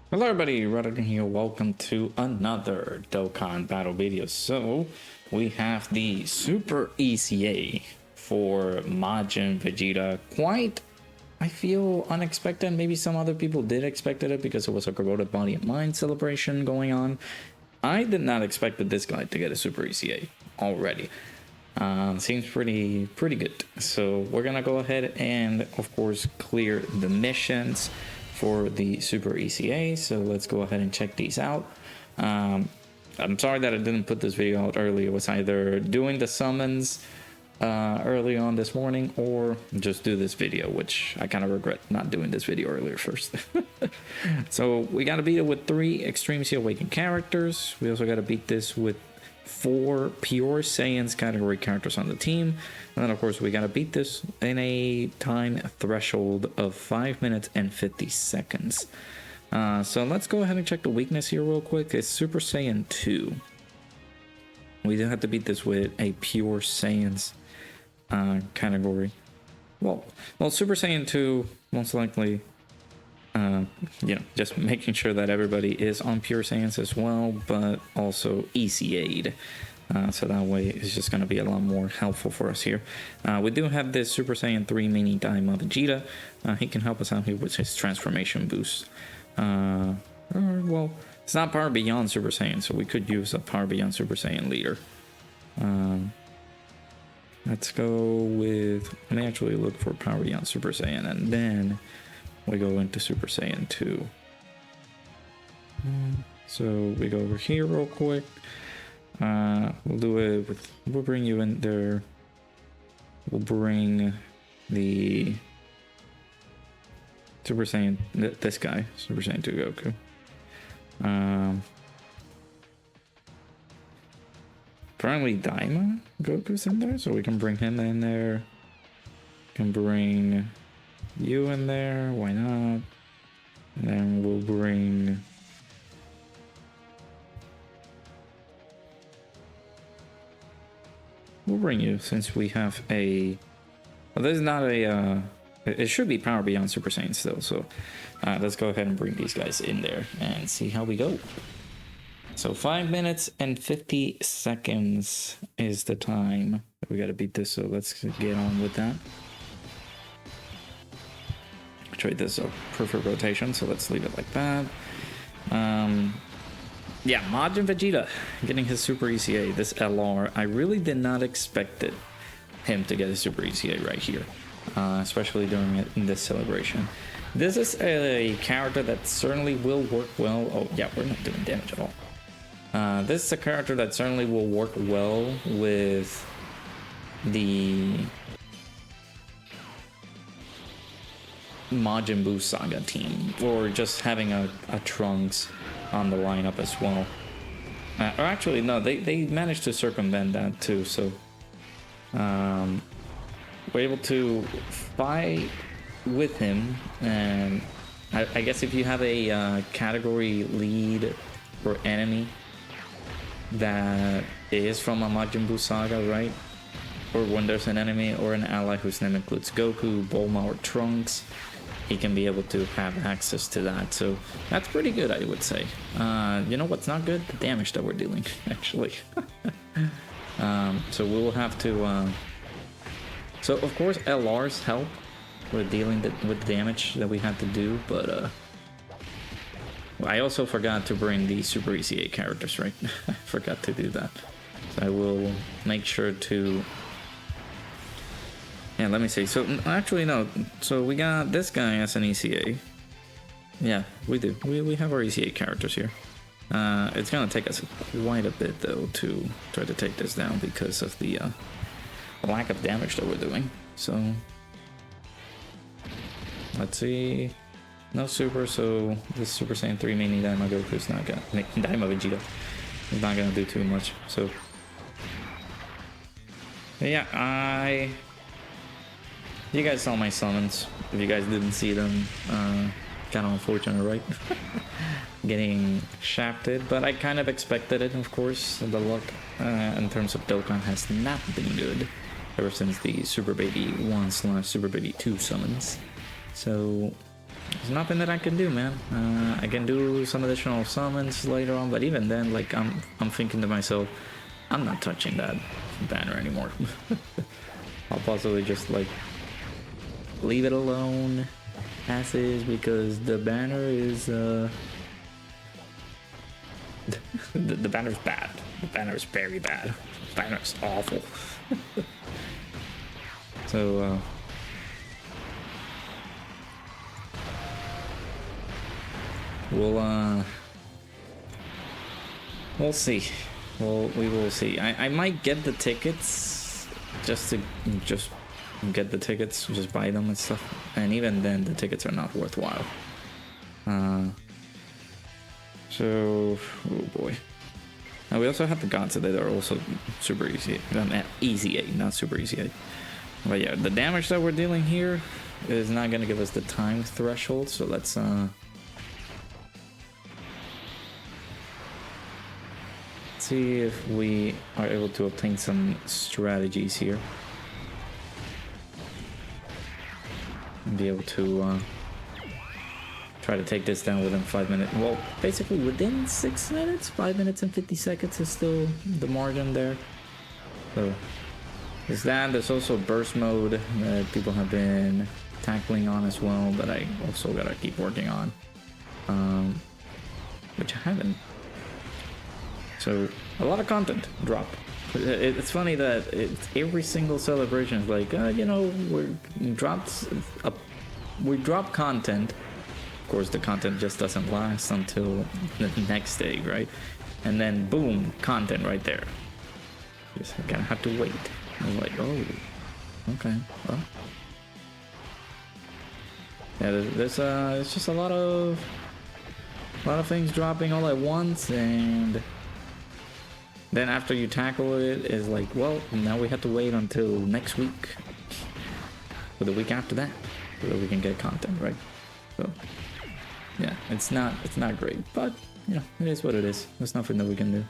Hello everybody, Rodden here. Welcome to another Dokkan battle video. So we have the Super EZA for Majin Vegeta. Quite, I feel, unexpected. Maybe some other people did expect it because it was a corroded body and mind celebration going on. I did not expect this guy to get a Super EZA already. Seems pretty good. So we're gonna go ahead and of course clear the missions for the Super EZA, so let's go ahead and check these out. I'm sorry that I didn't put this video out early. It was either doing the summons early on this morning or just do this video, which I kind of regret not doing this video earlier first. So we got to beat it with 3 Extreme Sea Awakened characters. We also got to beat this with 4 Pure Saiyans category characters on the team. And then of course we gotta beat this in a time threshold of 5 minutes and 50 seconds. So let's go ahead and check the weakness here real quick. It's Super Saiyan 2. We do have to beat this with a Pure Saiyans category. Well, Super Saiyan 2 most likely, just making sure that everybody is on Pure Saiyans as well, but also EZA'd. So that way it's just going to be a lot more helpful for us here. We do have this Super Saiyan 3 Mini Daima Vegeta. He can help us out here with his transformation boost. Well, it's not Power Beyond Super Saiyan, so we could use a Power Beyond Super Saiyan leader. Let's go with... Let me actually look for Power Beyond Super Saiyan, and then we go into Super Saiyan 2. So we go over here real quick. We'll do it with... We'll bring you in there. We'll bring the Super Saiyan... This guy. Super Saiyan 2 Goku. Apparently Daima Goku's in there, so we can bring him in there. Can bring you in there, why not? And then we'll bring... We'll bring you, since we have a... Well, this is not a... It should be Power Beyond Super Saiyan still, so... let's go ahead and bring these guys in there and see how we go. So 5 minutes and 50 seconds is the time. We gotta beat this, so let's get on with that. Trade this a perfect rotation, so let's leave it like that. Yeah, Majin Vegeta getting his Super EZA, this LR. I really did not expect him to get a Super EZA right here, especially during this celebration. This is a character that certainly will work well. Oh yeah, we're not doing damage at all. This is a character that certainly will work well with the Majin Buu Saga team, or just having a Trunks on the lineup as well. Or actually, no, they managed to circumvent that too, so we're able to fight with him. And I guess if you have a category lead or enemy that is from a Majin Buu Saga, right? Or when there's an enemy or an ally whose name includes Goku, Bulma, or Trunks, he can be able to have access to that. So that's pretty good, I would say. You know what's not good? The damage that we're dealing, actually. So we will have to... So of course LRs help with dealing with the damage that we had to do, but I also forgot to bring the Super EZA characters, right? I forgot to do that. So I will make sure to... Yeah, let me see. So, actually, no. So, we got this guy as an EZA. Yeah, we do. We have our EZA characters here. It's gonna take us quite a bit, though, to try to take this down because of the lack of damage that we're doing. So, let's see. No super, so this Super Saiyan 3 Mini Daima Goku is not gonna... Daima Vegeta is not gonna do too much. So, yeah, you guys saw my summons. If you guys didn't see them, kind of unfortunate, right? Getting shafted, but I kind of expected it, of course. The luck in terms of Dokkan has not been good ever since the Super Baby 1/Super Baby 2 summons. So There's nothing that I can do, man. I can do some additional summons later on, but even then, like, I'm thinking to myself, I'm not touching that banner anymore. I'll possibly just, like, leave it alone as is, because the banner is, the banner's bad. The banner is very bad. The banner is awful. So, we'll see. We will see. I might get the tickets just to get the tickets, just buy them and stuff. And even then, the tickets are not worthwhile. So, oh boy. Now we also have the gods that are also super easy. Easy 8, not super easy 8. But yeah, the damage that we're dealing here is not gonna give us the time threshold. So let's see if we are able to obtain some strategies here and be able to try to take this down within 5 minutes. Well, basically within 6 minutes. 5 minutes and 50 seconds is still the margin there. So there's that. There's also burst mode that people have been tackling on as well, that I also gotta keep working on, which I haven't. So a lot of content drop. It's funny that every single celebration is like, you know, we drop content. Of course, the content just doesn't last until the next day, right? And then boom, content right there. Just gonna have to wait. I'm like, oh, okay, well, yeah. There's just a lot of things dropping all at once, and then after you tackle it, is like, well, now we have to wait until next week, or the week after that, so that we can get content, right? So, yeah, it's not great, but you know, it is what it is. There's nothing that we can do.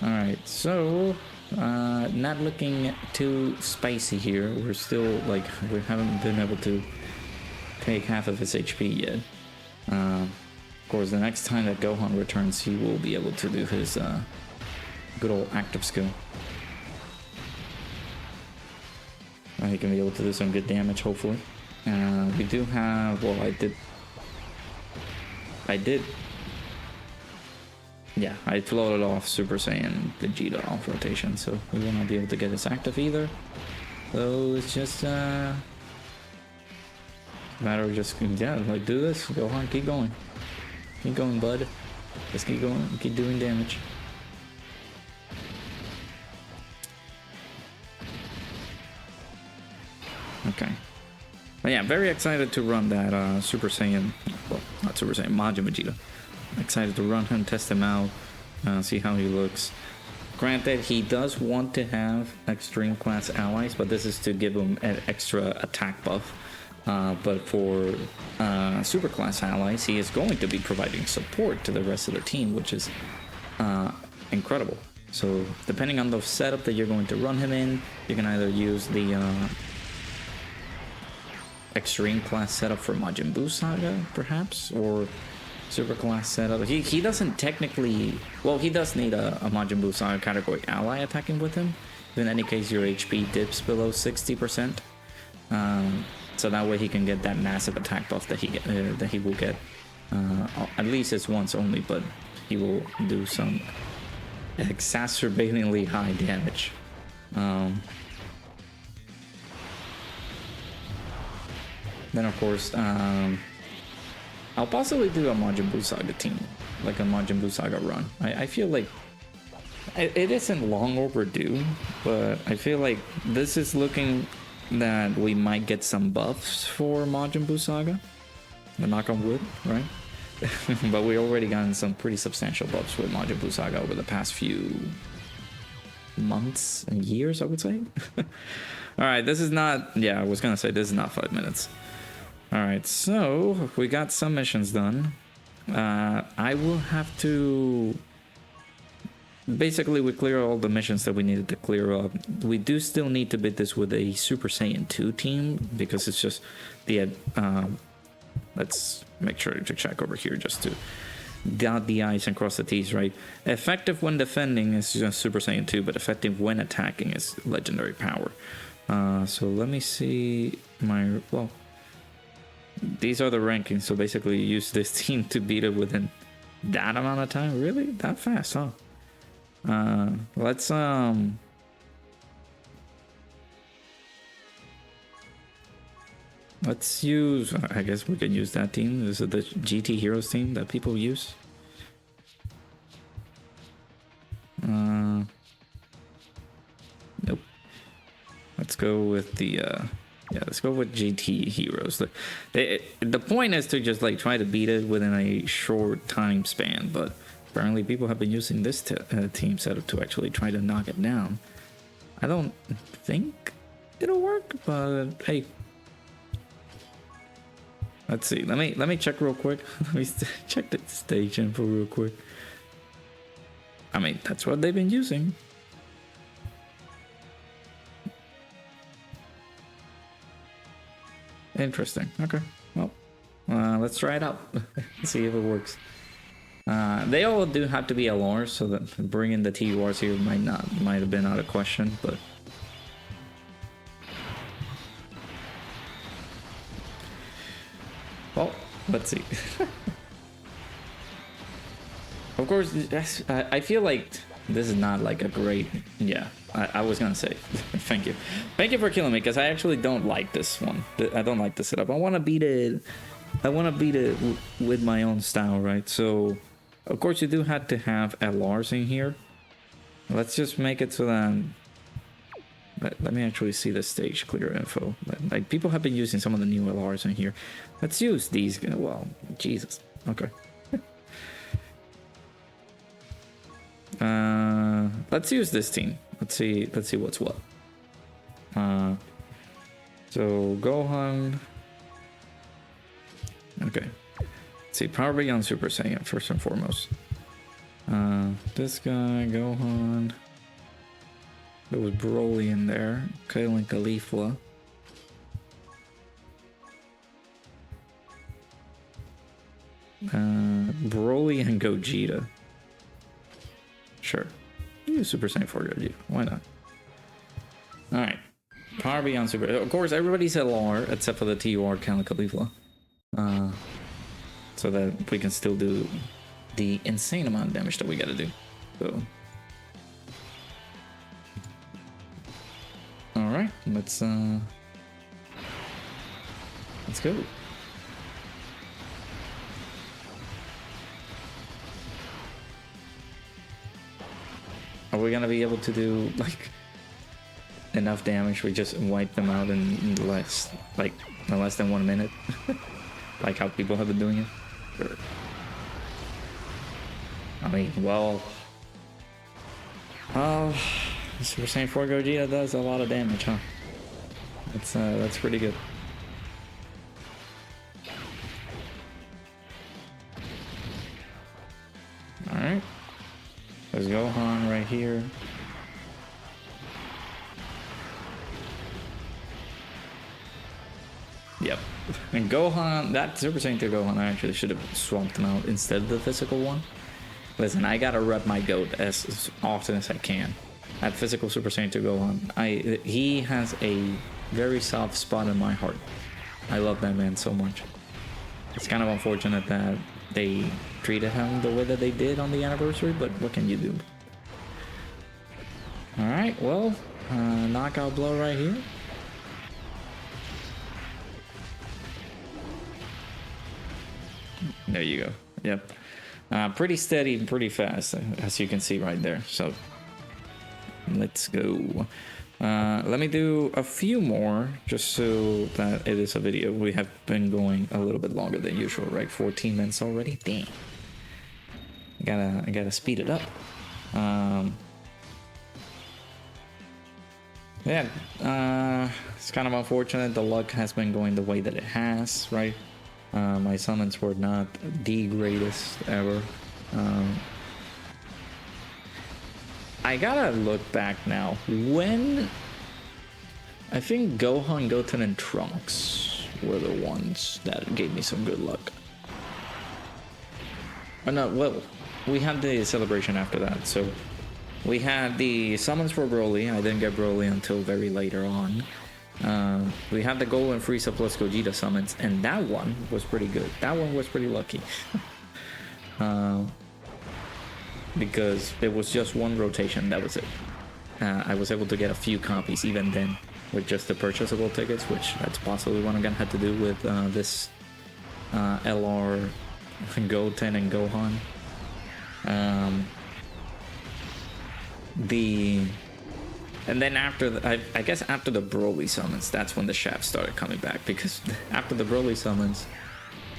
All right, so not looking too spicy here. We're still like, we haven't been able to take half of his HP yet. Of course, the next time that Gohan returns, he will be able to do his good old active skill. He can be able to do some good damage, hopefully. We do have, well, yeah, I floated off Super Saiyan Vegeta off rotation, so we will not be able to get his active either. So it's just a matter of just, yeah, like, do this, Gohan, keep going. Keep going, bud. Just keep going, keep doing damage. Okay. But yeah, very excited to run that Super Saiyan, well, not Super Saiyan, Majin Vegeta. Excited to run him, test him out, see how he looks. Granted, he does want to have extreme class allies, but this is to give him an extra attack buff. But for super class allies, he is going to be providing support to the rest of the team, which is incredible. So depending on the setup that you're going to run him in, you can either use the extreme class setup for Majin Buu Saga, perhaps, or super class setup. He doesn't technically, well, he does need a Majin Buu Saga category ally attacking with him. In any case, your HP dips below 60%, so that way he can get that massive attack buff that he will get. At least it's once only, but he will do some exacerbatingly high damage. Then of course, I'll possibly do a Majin Buu Saga team, like a Majin Buu Saga run. I feel like it isn't long overdue, but I feel like this is looking that we might get some buffs for Majin Buu Saga. Knock on wood, right? But we already gotten some pretty substantial buffs with Majin Buu Saga over the past few months and years, I would say. Alright, this is not, yeah, I was gonna say this is not 5 minutes. Alright, so we got some missions done. I will have to, basically we clear all the missions that we needed to clear up. We do still need to beat this with a Super Saiyan 2 team, because it's just the let's make sure to check over here just to dot the I's and cross the T's, right? Effective when defending is just Super Saiyan 2, but effective when attacking is legendary power. So let me see my, well, these are the rankings. So basically you use this team to beat it within that amount of time. Really? That fast, huh? Let's use, I guess we can use that team. This is the GT Heroes team that people use. Nope. Let's go with the, yeah, let's go with GT Heroes. The point is to just like try to beat it within a short time span, but apparently people have been using this team setup to actually try to knock it down. I don't think it'll work, but hey. Let's see. Let me check real quick. Let me check the stage info real quick. I mean, that's what they've been using. Interesting. Okay. Well, let's try it out. See if it works. They all do have to be LRs, so that bringing the TURs here might have been out of question, but. Well, let's see. Of course, I feel like this is not like a great, yeah, I was gonna say, thank you. Thank you for killing me, because I actually don't like this one. I don't like the setup. I want to beat it with my own style, right? So, of course, you do have to have LRs in here. Let's just make it so that, let me actually see the stage clear info. Like, people have been using some of the new LRs in here. Let's use these. Well, Jesus. Okay. Let's use this team. Let's see what's what. So Gohan. Okay. Let's see, Power Beyond Super Saiyan first and foremost. This guy, Gohan. There was Broly in there. Kale and Caulifla. Broly and Gogeta. Sure. Use Super Saiyan 4 Gogeta. Why not? Alright. Power Beyond Super. Of course, everybody's LR except for the TUR Kale and Caulifla. So that we can still do the insane amount of damage that we gotta do. So. Alright, let's go. Are we gonna be able to do like enough damage? We just wipe them out in less than 1 minute, like how people have been doing it. Sure. I mean, well, Super Saiyan 4 Gogeta does a lot of damage, huh? That's pretty good. All right. There's Gohan right here. Yep. And Gohan, that Super Saiyan 2 Gohan, I actually should have swapped him out instead of the physical one. Listen, I gotta rep my goat as often as I can. That physical Super Saiyan 2 Gohan, he has a very soft spot in my heart. I love that man so much. It's kind of unfortunate that they treated him the way that they did on the anniversary, but what can you do? Alright, well, knockout blow right here. There you go. Yep. Pretty steady and pretty fast, as you can see right there. So, let's go. Let me do a few more just so that it is a video. We have been going a little bit longer than usual, right? 14 minutes already. Damn. I gotta speed it up. Yeah. It's kind of unfortunate. The luck has been going the way that it has, right? My summons were not the greatest ever. I gotta look back now. When I think Gohan, Goten, and Trunks were the ones that gave me some good luck. Oh, no, well, we had the celebration after that. So we had the summons for Broly. I didn't get Broly until very later on. We had the Golden Frieza plus Gogeta summons, and that one was pretty good. That one was pretty lucky. Because it was just one rotation, that was it. I was able to get a few copies even then with just the purchasable tickets, which that's possibly what I'm gonna have to do with this LR Goten and Gohan. And then after I guess after the Broly summons, that's when the shaft started coming back, because after the Broly summons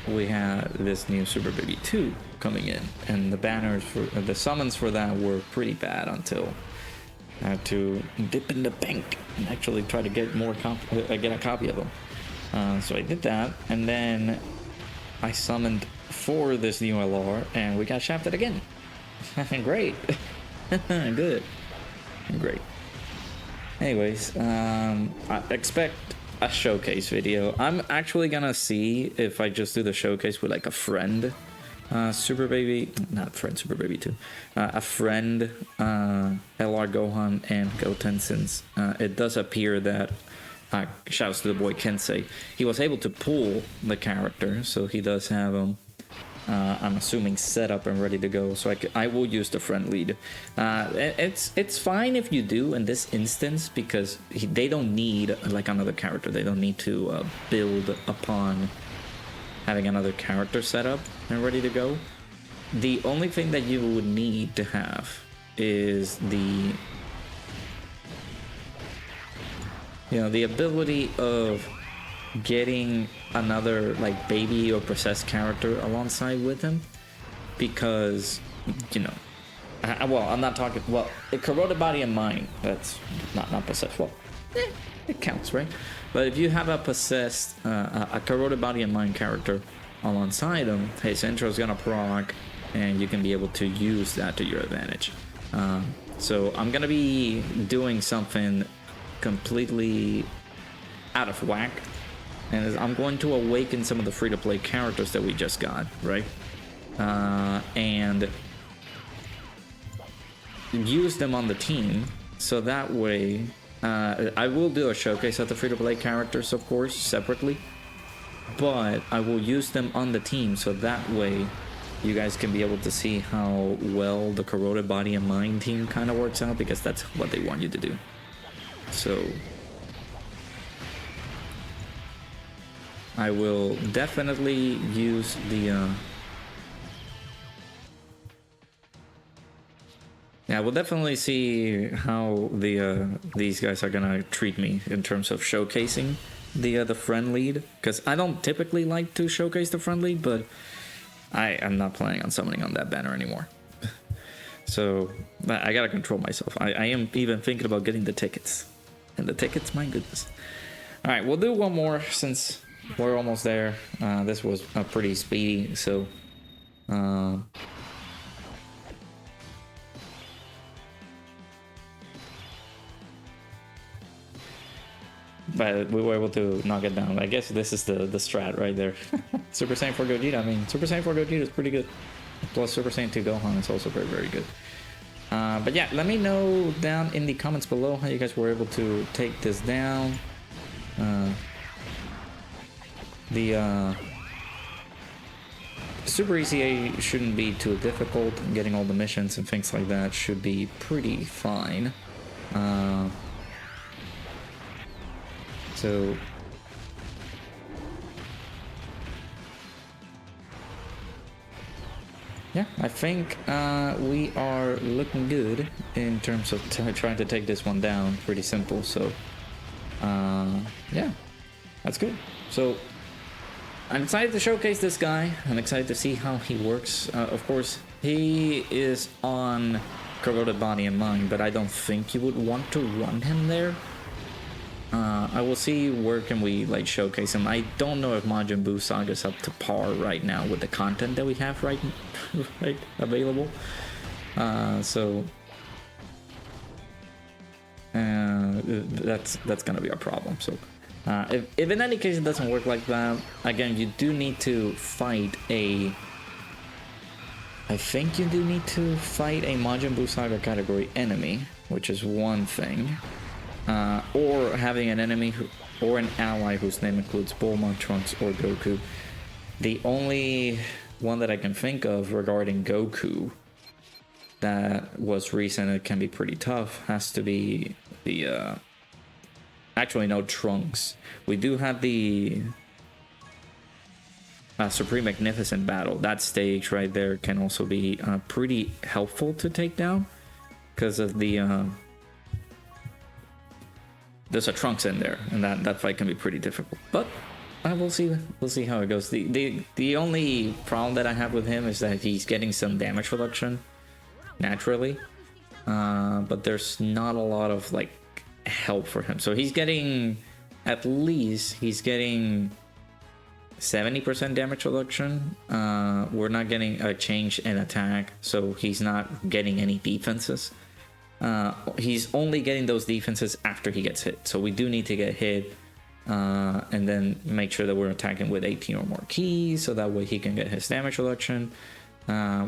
we had this new Super Baby 2 coming in, and the banners for the summons for that were pretty bad until I had to dip in the bank and actually try to get get a copy of them. So I did that, and then I summoned for this new LR, and we got shafted again. Great. Good. Great. Anyways, I expect a showcase video. I'm actually gonna see if I just do the showcase with like a friend Super Baby, not friend Super Baby 2, a friend LR Gohan and Goten, since it does appear that shouts to the boy Kensei, he was able to pull the character, so he does have him I'm assuming set up and ready to go, so I will use the friend lead. It's fine if you do in this instance, because they don't need like another character. They don't need to build upon having another character set up and ready to go. The only thing that you would need to have is the ability of getting another like baby or possessed character alongside with him, because I'm not talking, well, a corroded body and mind, that's not possessed, well, it counts, right? But if you have a possessed a corroded body and mind character alongside him, his intro is gonna proc and you can be able to use that to your advantage. So I'm gonna be doing something completely out of whack, and I'm going to awaken some of the free-to-play characters that we just got, right? And use them on the team, so that way I will do a showcase of the free-to-play characters, of course, separately, but I will use them on the team, so that way you guys can be able to see how well the corroded body and mind team kind of works out, because that's what they want you to do. So I will definitely use the yeah, we'll definitely see how these guys are gonna treat me in terms of showcasing the friend lead, because I don't typically like to showcase the friend lead, but I am not planning on summoning on that banner anymore. So I gotta control myself. I am even thinking about getting the tickets, and the tickets, my goodness. All right, we'll do one more since we're almost there. This was pretty speedy, so but we were able to knock it down. I guess this is the strat right there. Super Saiyan 4 Gogeta. I mean, Super Saiyan 4 Gogeta is pretty good. Plus Super Saiyan 2 Gohan is also very, very good. But yeah, let me know down in the comments below how you guys were able to take this down. The Super EZA shouldn't be too difficult. Getting all the missions and things like that should be pretty fine. So yeah, I think we are looking good in terms of trying to take this one down. Pretty simple. So yeah, that's good. So I'm excited to showcase this guy. I'm excited to see how he works. Of course, he is on corroded body and mind, but I don't think you would want to run him there. I will see where can we like showcase him. I don't know if Majin Buu Saga is up to par right now with the content that we have right available. So that's gonna be our problem. So If in any case it doesn't work like that, again, you do need to fight a... I think you do need to fight a Majin Buu Saga category enemy, which is one thing. Or having an enemy or an ally whose name includes Bulma, Trunks, or Goku. The only one that I can think of regarding Goku that was recent and can be pretty tough has to be the... Actually, no, Trunks. We do have the Supreme Magnificent battle. That stage right there can also be pretty helpful to take down because of the... there's a Trunks in there, and that fight can be pretty difficult. But we'll see how it goes. The only problem that I have with him is that he's getting some damage reduction naturally, but there's not a lot of like help for him. So he's getting, at least he's getting 70% damage reduction. We're not getting a change in attack, so he's not getting any defenses. He's only getting those defenses after he gets hit, so we do need to get hit and then make sure that we're attacking with 18 or more keys, so that way he can get his damage reduction.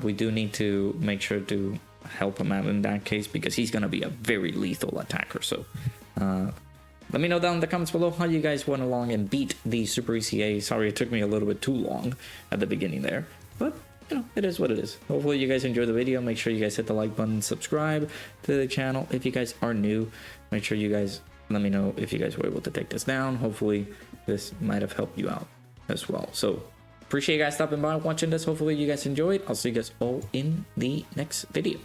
We do need to make sure to help him out in that case, because he's gonna be a very lethal attacker. So let me know down in the comments below how you guys went along and beat the Super ECA. Sorry it took me a little bit too long at the beginning there, but you know, it is what it is. Hopefully you guys enjoyed the video. Make sure you guys hit the like button, subscribe to the channel. If you guys are new, make sure you guys let me know if you guys were able to take this down. Hopefully this might have helped you out as well. So appreciate you guys stopping by watching this. Hopefully you guys enjoyed. I'll see you guys all in the next video.